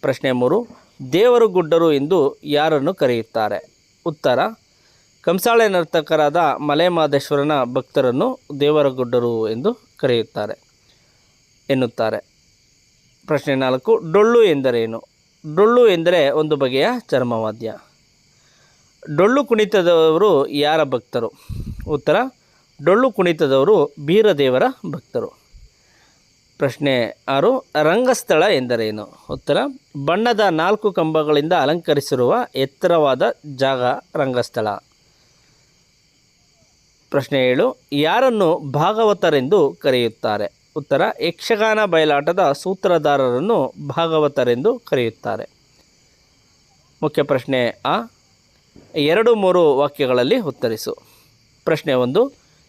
ಪ್ರಶ್ನೆ 3, ದೇವರು ಗುಡ್ಡರು ಎಂದು ಯಾರನ್ನು ಕರೆಯುತ್ತಾರೆ? ಉತ್ತರ, ಕಂಸಾಳೆ ನರ್ತಕರಾದ ಮಲೆಮಹದೇಶ್ವರನ ಭಕ್ತರನ್ನು ದೇವರ ಗುಡ್ಡರು ಎಂದು ಕರೆಯುತ್ತಾರೆ ಎನ್ನುತ್ತಾರೆ. ಪ್ರಶ್ನೆ 4, ಡೊಳ್ಳು ಎಂದರೇನು? ಡೊಳ್ಳು ಎಂದರೆ ಒಂದು ಬಗೆಯ ಚರ್ಮವಾದ್ಯ. ಡೊಳ್ಳು ಕುಣಿತದವರು ಯಾರ ಭಕ್ತರು? ಉತ್ತರ, ಡೊಳ್ಳು ಕುಣಿತದವರು ಬೀರದೇವರ ಭಕ್ತರು. ಪ್ರಶ್ನೆ 6, ರಂಗಸ್ಥಳ ಎಂದರೇನು? ಉತ್ತರ, ಬಣ್ಣದ 4 ಕಂಬಗಳಿಂದ ಅಲಂಕರಿಸಿರುವ ಎತ್ತರವಾದ ಜಾಗ ರಂಗಸ್ಥಳ. ಪ್ರಶ್ನೆ 7, ಯಾರನ್ನು ಭಾಗವತರೆಂದು ಕರೆಯುತ್ತಾರೆ? ಉತ್ತರ, ಯಕ್ಷಗಾನ ಬಯಲಾಟದ ಸೂತ್ರಧಾರರನ್ನು ಭಾಗವತರೆಂದು ಕರೆಯುತ್ತಾರೆ. ಮುಖ್ಯ ಪ್ರಶ್ನೆ ಆ 2-3 ವಾಕ್ಯಗಳಲ್ಲಿ ಉತ್ತರಿಸು. ಪ್ರಶ್ನೆ 1,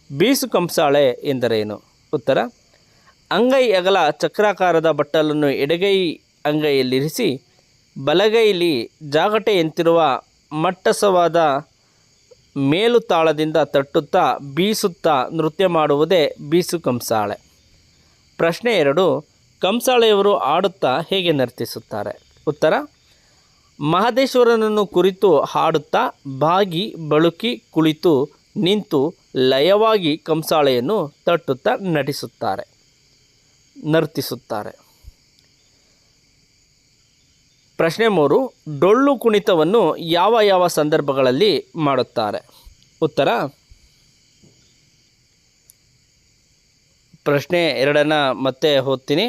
ಬೀಸು ಕಂಸಾಳೆ ಎಂದರೇನು? ಉತ್ತರ, ಅಂಗೈ ಅಗಲ ಚಕ್ರಾಕಾರದ ಬಟ್ಟಲನ್ನು ಎಡಗೈ ಅಂಗೈಯಲ್ಲಿರಿಸಿ ಬಲಗೈಲಿ ಜಾಗಟೆಯಂತಿರುವ ಮಟ್ಟಸವಾದ ಮೇಲು ತಾಳದಿಂದ ತಟ್ಟುತ್ತಾ ಬೀಸುತ್ತಾ ನೃತ್ಯ ಮಾಡುವುದೇ ಬೀಸು ಕಂಸಾಳೆ. ಪ್ರಶ್ನೆ 2, ಕಂಸಾಳೆಯವರು ಆಡುತ್ತಾ ಹೇಗೆ ನರ್ತಿಸುತ್ತಾರೆ? ಉತ್ತರ, ಮಹದೇಶ್ವರನನ್ನು ಕುರಿತು ಹಾಡುತ್ತಾ ಬಾಗಿ ಬಳುಕಿ ಕುಳಿತು ನಿಂತು ಲಯವಾಗಿ ಕಂಸಾಳೆಯನ್ನು ತಟ್ಟುತ್ತಾ ನರ್ತಿಸುತ್ತಾರೆ. ಪ್ರಶ್ನೆ 3, ಡೊಳ್ಳು ಕುಣಿತವನ್ನು ಯಾವ ಯಾವ ಸಂದರ್ಭಗಳಲ್ಲಿ ಮಾಡುತ್ತಾರೆ? ಉತ್ತರ, ಪ್ರಶ್ನೆ 2 ಮತ್ತೆ ಓದ್ತೀನಿ,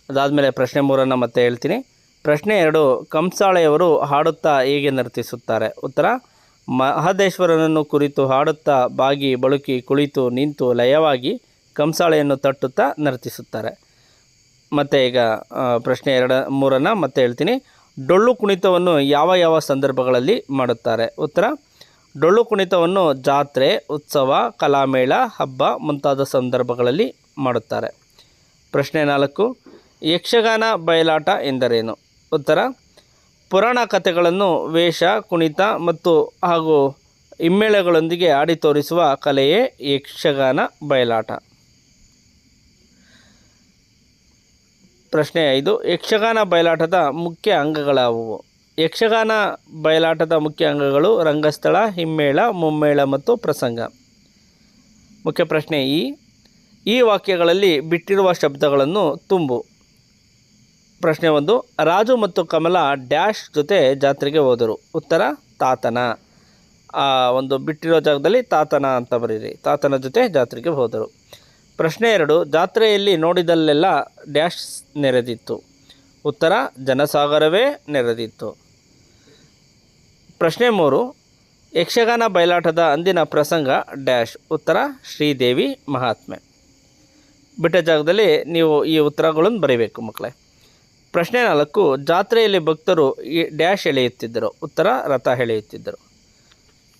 ಅದಾದಮೇಲೆ ಪ್ರಶ್ನೆ 3 ಮತ್ತೆ ಹೇಳ್ತೀನಿ. ಪ್ರಶ್ನೆ 2, ಕಂಸಾಳೆಯವರು ಹಾಡುತ್ತಾ ಹೇಗೆ ನರ್ತಿಸುತ್ತಾರೆ? ಉತ್ತರ, ಮಹದೇಶ್ವರನನ್ನು ಕುರಿತು ಹಾಡುತ್ತಾ ಬಾಗಿ ಬಳುಕಿ ಕುಳಿತು ನಿಂತು ಲಯವಾಗಿ ಕಂಸಾಳೆಯನ್ನು ತಟ್ಟುತ್ತಾ ನರ್ತಿಸುತ್ತಾರೆ. ಮತ್ತು ಈಗ ಪ್ರಶ್ನೆ 3 ಮತ್ತೆ ಹೇಳ್ತೀನಿ. ಡೊಳ್ಳು ಕುಣಿತವನ್ನು ಯಾವ ಯಾವ ಸಂದರ್ಭಗಳಲ್ಲಿ ಮಾಡುತ್ತಾರೆ? ಉತ್ತರ, ಡೊಳ್ಳು ಕುಣಿತವನ್ನು ಜಾತ್ರೆ, ಉತ್ಸವ, ಕಲಾಮೇಳ, ಹಬ್ಬ ಮುಂತಾದ ಸಂದರ್ಭಗಳಲ್ಲಿ ಮಾಡುತ್ತಾರೆ. ಪ್ರಶ್ನೆ 4, ಯಕ್ಷಗಾನ ಬಯಲಾಟ ಎಂದರೇನು? ಉತ್ತರ, ಪುರಾಣ ಕಥೆಗಳನ್ನು ವೇಷ, ಕುಣಿತ ಮತ್ತು ಹಾಗೂ ಹಿಮ್ಮೇಳಗಳೊಂದಿಗೆ ಆಡಿ ತೋರಿಸುವ ಕಲೆಯೇ ಯಕ್ಷಗಾನ ಬಯಲಾಟ. ಪ್ರಶ್ನೆ 5, ಯಕ್ಷಗಾನ ಬಯಲಾಟದ ಮುಖ್ಯ ಅಂಗಗಳಾವುವು? ಯಕ್ಷಗಾನ ಬಯಲಾಟದ ಮುಖ್ಯ ಅಂಗಗಳು ರಂಗಸ್ಥಳ, ಹಿಮ್ಮೇಳ, ಮುಮ್ಮೇಳ ಮತ್ತು ಪ್ರಸಂಗ. ಮುಖ್ಯ ಪ್ರಶ್ನೆ ಈ ವಾಕ್ಯಗಳಲ್ಲಿ ಬಿಟ್ಟಿರುವ ಶಬ್ದಗಳನ್ನು ತುಂಬು. ಪ್ರಶ್ನೆ 1, ರಾಜು ಮತ್ತು ಕಮಲ ಡ್ಯಾಶ್ ಜೊತೆ ಜಾತ್ರೆಗೆ ಹೋದರು? ಉತ್ತರ, ತಾತನ. ಒಂದು ಬಿಟ್ಟಿರೋ ಜಾಗದಲ್ಲಿ ತಾತನ ಅಂತ ಬರೀರಿ. ತಾತನ ಜೊತೆ ಜಾತ್ರೆಗೆ ಹೋದರು. ಪ್ರಶ್ನೆ 2, ಜಾತ್ರೆಯಲ್ಲಿ ನೋಡಿದಲ್ಲೆಲ್ಲ ಡ್ಯಾಶ್ ನೆರೆದಿತ್ತು? ಉತ್ತರ, ಜನಸಾಗರವೇ ನೆರೆದಿತ್ತು. ಪ್ರಶ್ನೆ 3, ಯಕ್ಷಗಾನ ಬಯಲಾಟದ ಅಂದಿನ ಪ್ರಸಂಗ ಡ್ಯಾಶ್? ಉತ್ತರ, ಶ್ರೀದೇವಿ ಮಹಾತ್ಮೆ. ಬಿಟ್ಟ ಜಾಗದಲ್ಲಿ ನೀವು ಈ ಉತ್ತರಗಳನ್ನು ಬರೀಬೇಕು ಮಕ್ಕಳೇ. ಪ್ರಶ್ನೆ 4, ಜಾತ್ರೆಯಲ್ಲಿ ಭಕ್ತರು ಡ್ಯಾಶ್ ಎಳೆಯುತ್ತಿದ್ದರು? ಉತ್ತರ, ರಥ ಎಳೆಯುತ್ತಿದ್ದರು.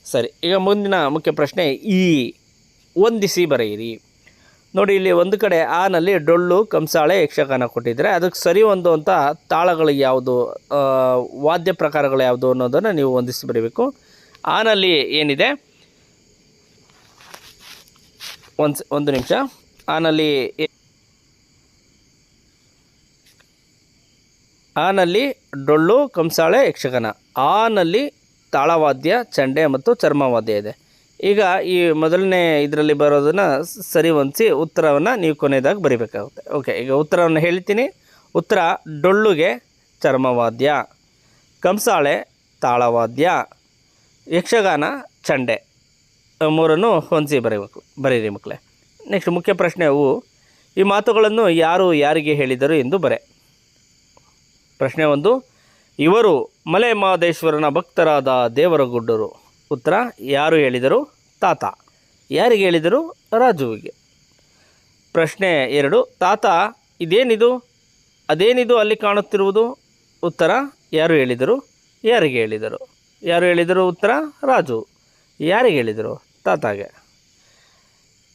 ಸರಿ, ಈಗ ಮುಂದಿನ ಮುಖ್ಯ ಪ್ರಶ್ನೆ ಹೊಂದಿಸಿ ಬರೆಯಿರಿ. ನೋಡಿ, ಇಲ್ಲಿ ಒಂದು ಕಡೆ ಆನಲ್ಲಿ ಡೊಳ್ಳು, ಕಂಸಾಳೆ, ಯಕ್ಷಗಾನ ಕೊಟ್ಟಿದ್ದಾರೆ. ಅದಕ್ಕೆ ಸರಿ ಹೊಂದುವಂಥ ತಾಳಗಳು ಯಾವುದು, ವಾದ್ಯ ಪ್ರಕಾರಗಳು ಯಾವುದು ಅನ್ನೋದನ್ನು ನೀವು ಹೊಂದಿಸಿ ಬರೀಬೇಕು. ಆನಲ್ಲಿ ಏನಿದೆ, ಒಂದು ನಿಮಿಷ. ಆನಲ್ಲಿ ಡೊಳ್ಳು, ಕಂಸಾಳೆ, ಯಕ್ಷಗಾನ. ಆನಲ್ಲಿ ತಾಳವಾದ್ಯ, ಚಂಡೆ ಮತ್ತು ಚರ್ಮವಾದ್ಯ ಇದೆ. ಈಗ ಈ ಮೊದಲನೇ ಇದರಲ್ಲಿ ಬರೋದನ್ನು ಸರಿ ಹೊಂದಿಸಿ ಉತ್ತರವನ್ನು ನೀವು ಕೊನೆಯದಾಗಿ ಬರೀಬೇಕಾಗುತ್ತೆ. ಓಕೆ, ಈಗ ಉತ್ತರವನ್ನು ಹೇಳ್ತೀನಿ. ಉತ್ತರ, ಡೊಳ್ಳುಗೆ ಚರ್ಮವಾದ್ಯ, ಕಂಸಾಳೆ ತಾಳವಾದ್ಯ, ಯಕ್ಷಗಾನ ಚಂಡೆ, 3 ಹೊಂದಿಸಿ ಬರೀರಿ ಮಕ್ಕಳೇ. ನೆಕ್ಸ್ಟ್ ಮುಖ್ಯ ಪ್ರಶ್ನೆಯು ಈ ಮಾತುಗಳನ್ನು ಯಾರು ಯಾರಿಗೆ ಹೇಳಿದರು ಎಂದು ಬರೆ. ಪ್ರಶ್ನೆ 1, ಇವರು ಮಲೆಮಹದೇಶ್ವರನ ಭಕ್ತರಾದ ದೇವರಗುಡ್ಡರು. ಉತ್ತರ, ಯಾರು ಹೇಳಿದರು? ತಾತ. ಯಾರಿಗೆ ಹೇಳಿದರು? ರಾಜುವಿಗೆ. ಪ್ರಶ್ನೆ 2, ತಾತ ಇದೇನಿದು, ಅದೇನಿದು ಅಲ್ಲಿ ಕಾಣುತ್ತಿರುವುದು? ಉತ್ತರ, ಯಾರು ಹೇಳಿದರು? ಯಾರಿಗೆ ಹೇಳಿದರು? ಯಾರು ಹೇಳಿದರು? ಉತ್ತರ, ರಾಜು. ಯಾರಿಗೆ ಹೇಳಿದರು? ತಾತಾಗೆ.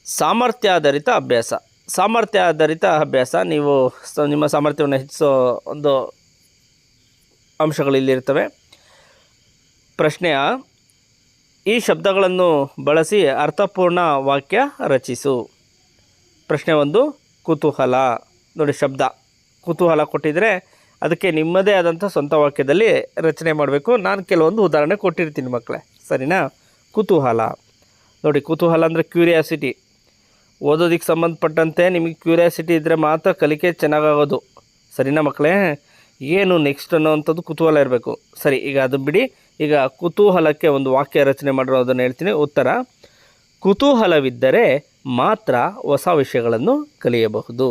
ಸಾಮರ್ಥ್ಯಾಧಾರಿತ ಅಭ್ಯಾಸ. ಸಾಮರ್ಥ್ಯ ಆಧಾರಿತ ಅಭ್ಯಾಸ. ನೀವು ನಿಮ್ಮ ಸಾಮರ್ಥ್ಯವನ್ನು ಹೆಚ್ಚಿಸೋ ಒಂದು ಅಂಶಗಳು ಇಲ್ಲಿರ್ತವೆ. ಪ್ರಶ್ನೆಯ ಈ ಶಬ್ದಗಳನ್ನು ಬಳಸಿ ಅರ್ಥಪೂರ್ಣ ವಾಕ್ಯ ರಚಿಸು. ಪ್ರಶ್ನೆ 1 ಕುತೂಹಲ. ನೋಡಿ, ಶಬ್ದ ಕುತೂಹಲ ಕೊಟ್ಟಿದ್ದರೆ ಅದಕ್ಕೆ ನಿಮ್ಮದೇ ಆದಂಥ ಸ್ವಂತ ವಾಕ್ಯದಲ್ಲಿ ರಚನೆ ಮಾಡಬೇಕು. ನಾನು ಕೆಲವೊಂದು ಉದಾಹರಣೆ ಕೊಟ್ಟಿರ್ತೀನಿ ಮಕ್ಕಳೇ, ಸರಿನಾ? ಕುತೂಹಲ ನೋಡಿ, ಕುತೂಹಲ ಅಂದರೆ ಕ್ಯೂರಿಯಾಸಿಟಿ. ಓದೋದಕ್ಕೆ ಸಂಬಂಧಪಟ್ಟಂತೆ ನಿಮಗೆ ಕ್ಯೂರಿಯಾಸಿಟಿ ಇದ್ದರೆ ಮಾತ್ರ ಕಲಿಕೆ ಚೆನ್ನಾಗಾಗೋದು, ಸರಿನಾ ಮಕ್ಕಳೇ? ಏನು ನೆಕ್ಸ್ಟ್ ಅನ್ನೋವಂಥದ್ದು ಕುತೂಹಲ ಇರಬೇಕು. ಸರಿ, ಈಗ ಅದು ಬಿಡಿ. ಈಗ ಕುತೂಹಲಕ್ಕೆ ಒಂದು ವಾಕ್ಯ ರಚನೆ ಮಾಡಿರೋದನ್ನು ಹೇಳ್ತೀನಿ. ಉತ್ತರ: ಕುತೂಹಲವಿದ್ದರೆ ಮಾತ್ರ ಹೊಸ ವಿಷಯಗಳನ್ನು ಕಲಿಯಬಹುದು.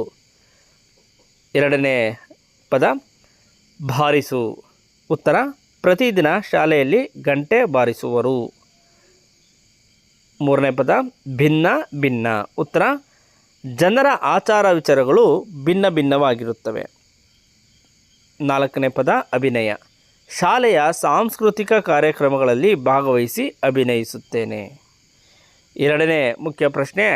ಎರಡನೇ ಪದ ಬಾರಿಸು. ಉತ್ತರ: ಪ್ರತಿದಿನ ಶಾಲೆಯಲ್ಲಿ ಗಂಟೆ ಬಾರಿಸುವರು. ಮೂರನೇ ಪದ ಭಿನ್ನ ಭಿನ್ನ. ಉತ್ತರ: ಜನರ ಆಚಾರ ವಿಚಾರಗಳು ಭಿನ್ನ ಭಿನ್ನವಾಗಿರುತ್ತವೆ. ನಾಲ್ಕನೇ ಪದ ಅಭಿನಯ. ಶಾಲೆಯ ಸಾಂಸ್ಕೃತಿಕ ಕಾರ್ಯಕ್ರಮಗಳಲ್ಲಿ ಭಾಗವಹಿಸಿ ಅಭಿನಯಿಸುತ್ತೇನೆ. ಎರಡನೇ ಮುಖ್ಯ ಪ್ರಶ್ನೆ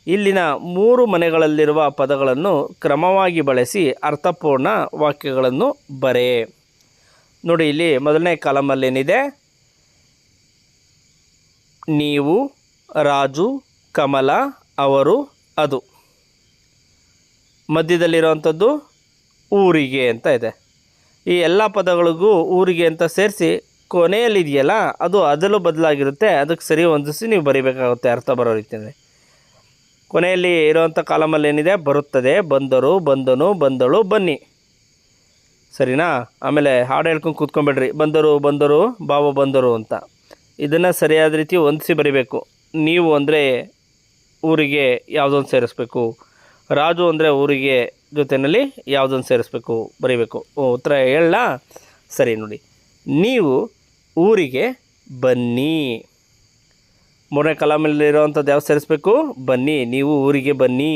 ಇಲ್ಲಿನ 3 ಮನೆಗಳಲ್ಲಿರುವ ಪದಗಳನ್ನು ಕ್ರಮವಾಗಿ ಬಳಸಿ ಅರ್ಥಪೂರ್ಣ ವಾಕ್ಯಗಳನ್ನು ಬರೆ. ನೋಡಿ, ಇಲ್ಲಿ ಮೊದಲನೇ ಕಾಲಮಲ್ಲಿ ಏನಿದೆ? ನೀವು, ರಾಜು, ಕಮಲ, ಅವರು, ಅದು. ಮಧ್ಯದಲ್ಲಿರುವಂಥದ್ದು ಊರಿಗೆ ಅಂತ ಇದೆ. ಈ ಎಲ್ಲ ಪದಗಳಿಗೂ ಊರಿಗೆ ಅಂತ ಸೇರಿಸಿ ಕೊನೆಯಲ್ಲಿದೆಯಲ್ಲ ಅದು ಅದಲು ಬದಲಾಗಿರುತ್ತೆ. ಅದಕ್ಕೆ ಸರಿ ಹೊಂದಿಸಿ ನೀವು ಬರೀಬೇಕಾಗುತ್ತೆ ಅರ್ಥ ಬರೋ ರೀತಿಯಲ್ಲಿ. ಕೊನೆಯಲ್ಲಿ ಇರುವಂಥ ಕಾಲಮಲ್ಲಿ ಏನಿದೆ? ಬರುತ್ತದೆ, ಬಂದರು, ಬಂದನು, ಬಂದಳು, ಬನ್ನಿ, ಸರಿನಾ? ಆಮೇಲೆ ಹಾಡು ಹೇಳ್ಕೊಂಡು ಕೂತ್ಕೊಂಡ್ಬಿಡ್ರಿ, ಬಂದರು ಬಂದರು ಬಾವ ಬಂದರು ಅಂತ. ಇದನ್ನು ಸರಿಯಾದ ರೀತಿ ಹೊಂದಿಸಿ ಬರಿಬೇಕು. ನೀವು ಅಂದರೆ ಊರಿಗೆ ಯಾವುದೊಂದು ಸೇರಿಸ್ಬೇಕು, ರಾಜು ಅಂದರೆ ಊರಿಗೆ ಜೊತೆಯಲ್ಲಿ ಯಾವುದೊಂದು ಸೇರಿಸ್ಬೇಕು ಬರೀಬೇಕು. ಉತ್ತರ ಹೇಳ. ಸರಿ ನೋಡಿ, ನೀವು ಊರಿಗೆ ಬನ್ನಿ. ಮೂರನೇ ಕಾಲಮಲ್ಲಿರುವಂಥದ್ದು ಯಾವ್ದು ಸೇರಿಸ್ಬೇಕು? ಬನ್ನಿ, ನೀವು ಊರಿಗೆ ಬನ್ನಿ.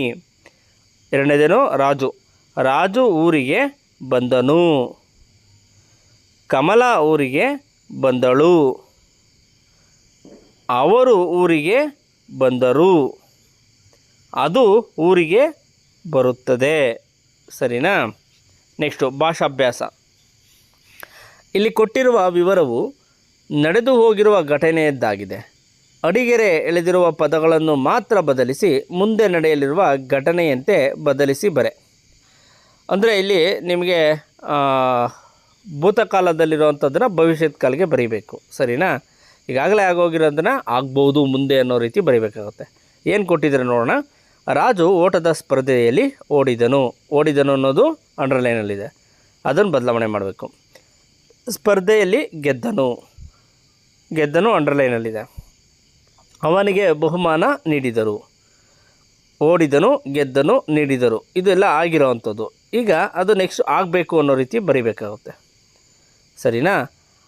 ಎರಡನೇದೇನು? ರಾಜು. ರಾಜು ಊರಿಗೆ ಬಂದನು. ಕಮಲ ಊರಿಗೆ ಬಂದಳು. ಅವರು ಊರಿಗೆ ಬಂದರು. ಅದು ಊರಿಗೆ ಬರುತ್ತದೆ, ಸರಿನಾ? ನೆಕ್ಸ್ಟು ಭಾಷಾಭ್ಯಾಸ. ಇಲ್ಲಿ ಕೊಟ್ಟಿರುವ ವಿವರವು ನಡೆದು ಹೋಗಿರುವ ಘಟನೆಯದ್ದಾಗಿದೆ. ಅಡಿಗೆರೆ ಎಳೆದಿರುವ ಪದಗಳನ್ನು ಮಾತ್ರ ಬದಲಿಸಿ ಮುಂದೆ ನಡೆಯಲಿರುವ ಘಟನೆಯಂತೆ ಬದಲಿಸಿ ಬರೆ. ಅಂದರೆ ಇಲ್ಲಿ ನಿಮಗೆ ಭೂತಕಾಲದಲ್ಲಿರುವಂಥದ್ದನ್ನು ಭವಿಷ್ಯತ್ ಕಾಲಿಗೆ ಬರೀಬೇಕು, ಸರಿನಾ? ಈಗಾಗಲೇ ಆಗೋಗಿರೋದನ್ನು ಆಗ್ಬೋದು ಮುಂದೆ ಅನ್ನೋ ರೀತಿ ಬರೀಬೇಕಾಗುತ್ತೆ. ಏನು ಕೊಟ್ಟಿದ್ರೆ ನೋಡೋಣ. ರಾಜು ಓಟದ ಸ್ಪರ್ಧೆಯಲ್ಲಿ ಓಡಿದನು. ಓಡಿದನು ಅನ್ನೋದು ಅಂಡರ್ಲೈನಲ್ಲಿದೆ, ಅದನ್ನು ಬದಲಾವಣೆ ಮಾಡಬೇಕು. ಸ್ಪರ್ಧೆಯಲ್ಲಿ ಗೆದ್ದನು. ಗೆದ್ದನು ಅಂಡರ್ಲೈನಲ್ಲಿದೆ. ಅವನಿಗೆ ಬಹುಮಾನ ನೀಡಿದರು. ಓಡಿದನು, ಗೆದ್ದನು, ನೀಡಿದರು, ಇದೆಲ್ಲ ಆಗಿರೋವಂಥದ್ದು. ಈಗ ಅದು ನೆಕ್ಸ್ಟ್ ಆಗಬೇಕು ಅನ್ನೋ ರೀತಿ ಬರೀಬೇಕಾಗುತ್ತೆ, ಸರಿನಾ?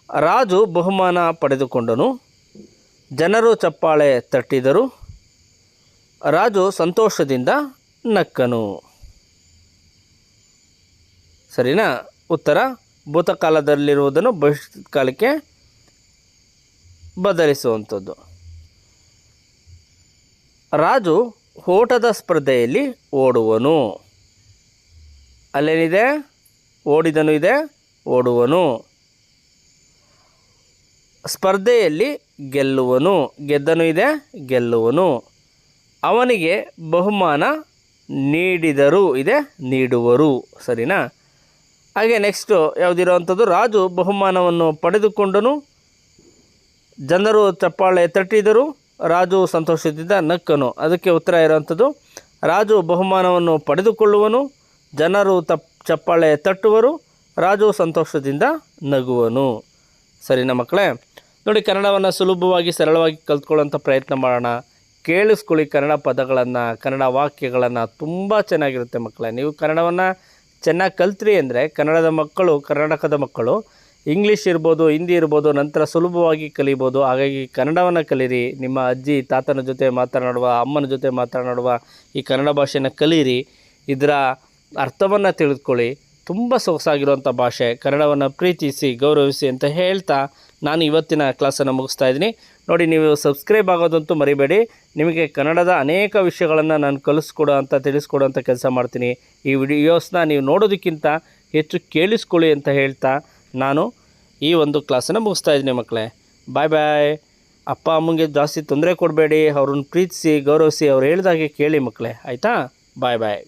ರಾಜು ಬಹುಮಾನ ಪಡೆದುಕೊಂಡನು. ಜನರು ಚಪ್ಪಾಳೆ ತಟ್ಟಿದರು. ರಾಜು ಸಂತೋಷದಿಂದ ನಕ್ಕನು. ಸರಿನಾ? ಉತ್ತರ: ಭೂತಕಾಲದಲ್ಲಿರುವುದನ್ನು ಭವಿಷ್ಯತ್ ಕಾಲಕ್ಕೆ ಬದಲಿಸುವಂಥದ್ದು. ರಾಜು ಓಟದ ಸ್ಪರ್ಧೆಯಲ್ಲಿ ಓಡುವನು. ಅಲ್ಲೇನಿದೆ? ಓಡಿದನು ಇದೆ, ಓಡುವನು. ಸ್ಪರ್ಧೆಯಲ್ಲಿ ಗೆಲ್ಲುವನು. ಗೆದ್ದನು ಇದೆ, ಗೆಲ್ಲುವನು. ಅವನಿಗೆ ಬಹುಮಾನ ನೀಡಿದರು ಇದೆ, ನೀಡುವರು, ಸರಿನಾ? ಹಾಗೆ ನೆಕ್ಸ್ಟು ಯಾವುದಿರೋವಂಥದ್ದು? ರಾಜು ಬಹುಮಾನವನ್ನು ಪಡೆದುಕೊಂಡನು. ಜನರು ಚಪ್ಪಾಳೆ ತಟ್ಟಿದರು. ರಾಜು ಸಂತೋಷದಿಂದ ನಕ್ಕನು. ಅದಕ್ಕೆ ಉತ್ತರ ಇರೋವಂಥದ್ದು ರಾಜು ಬಹುಮಾನವನ್ನು ಪಡೆದುಕೊಳ್ಳುವನು. ಜನರು ಚಪ್ಪಾಳೆ ತಟ್ಟುವರು. ರಾಜು ಸಂತೋಷದಿಂದ ನಗುವನು. ಸರಿನಾ ಮಕ್ಕಳೇ? ನೋಡಿ, ಕನ್ನಡವನ್ನು ಸುಲಭವಾಗಿ ಸರಳವಾಗಿ ಕಲ್ತ್ಕೊಳ್ಳೋಂಥ ಪ್ರಯತ್ನ ಮಾಡೋಣ. ಕೇಳಿಸ್ಕೊಳ್ಳಿ ಕನ್ನಡ ಪದಗಳನ್ನು, ಕನ್ನಡ ವಾಕ್ಯಗಳನ್ನು. ತುಂಬ ಚೆನ್ನಾಗಿರುತ್ತೆ ಮಕ್ಕಳೇ. ನೀವು ಕನ್ನಡವನ್ನು ಚೆನ್ನಾಗಿ ಕಲ್ತ್ರಿ ಅಂದರೆ ಕನ್ನಡದ ಮಕ್ಕಳು, ಕರ್ನಾಟಕದ ಮಕ್ಕಳು ಇಂಗ್ಲೀಷ್ ಇರ್ಬೋದು, ಹಿಂದಿ ಇರ್ಬೋದು, ನಂತರ ಸುಲಭವಾಗಿ ಕಲಿಬೋದು. ಹಾಗಾಗಿ ಕನ್ನಡವನ್ನು ಕಲೀರಿ. ನಿಮ್ಮ ಅಜ್ಜಿ ತಾತನ ಜೊತೆ ಮಾತನಾಡುವ, ಅಮ್ಮನ ಜೊತೆ ಮಾತನಾಡುವ ಈ ಕನ್ನಡ ಭಾಷೆಯನ್ನು ಕಲೀರಿ. ಇದರ ಅರ್ಥವನ್ನು ತಿಳಿದುಕೊಳ್ಳಿ. ತುಂಬ ಸೊಗಸಾಗಿರುವಂಥ ಭಾಷೆ. ಕನ್ನಡವನ್ನು ಪ್ರೀತಿಸಿ, ಗೌರವಿಸಿ ಅಂತ ಹೇಳ್ತಾ ನಾನು ಇವತ್ತಿನ ಕ್ಲಾಸನ್ನು ಮುಗಿಸ್ತಾ ಇದ್ದೀನಿ. ನೋಡಿ, ನೀವು ಸಬ್ಸ್ಕ್ರೈಬ್ ಆಗೋದಂತೂ ಮರಿಬೇಡಿ. ನಿಮಗೆ ಕನ್ನಡದ ಅನೇಕ ವಿಷಯಗಳನ್ನು ನಾನು ಕಲಿಸ್ಕೊಡೋ ಅಂತ ತಿಳಿಸ್ಕೊಡೋ ಅಂಥ ಕೆಲಸ ಮಾಡ್ತೀನಿ. ಈ ವಿಡಿಯೋಸ್ನ ನೀವು ನೋಡೋದಕ್ಕಿಂತ ಹೆಚ್ಚು ಕೇಳಿಸ್ಕೊಳ್ಳಿ ಅಂತ ಹೇಳ್ತಾ ನಾನು ಈ ಒಂದು ಕ್ಲಾಸನ್ನು ಮುಗಿಸ್ತಾ ಇದ್ದೀನಿ ಮಕ್ಕಳೇ. ಬಾಯ್ ಬಾಯ್. ಅಪ್ಪ ಅಮ್ಮಂಗೆ ಜಾಸ್ತಿ ತೊಂದರೆ ಕೊಡಬೇಡಿ, ಅವ್ರನ್ನ ಪ್ರೀತಿಸಿ ಗೌರವಿಸಿ, ಅವ್ರು ಹೇಳ್ದಾಗೆ ಕೇಳಿ ಮಕ್ಕಳೇ, ಆಯಿತಾ? ಬಾಯ್ ಬಾಯ್.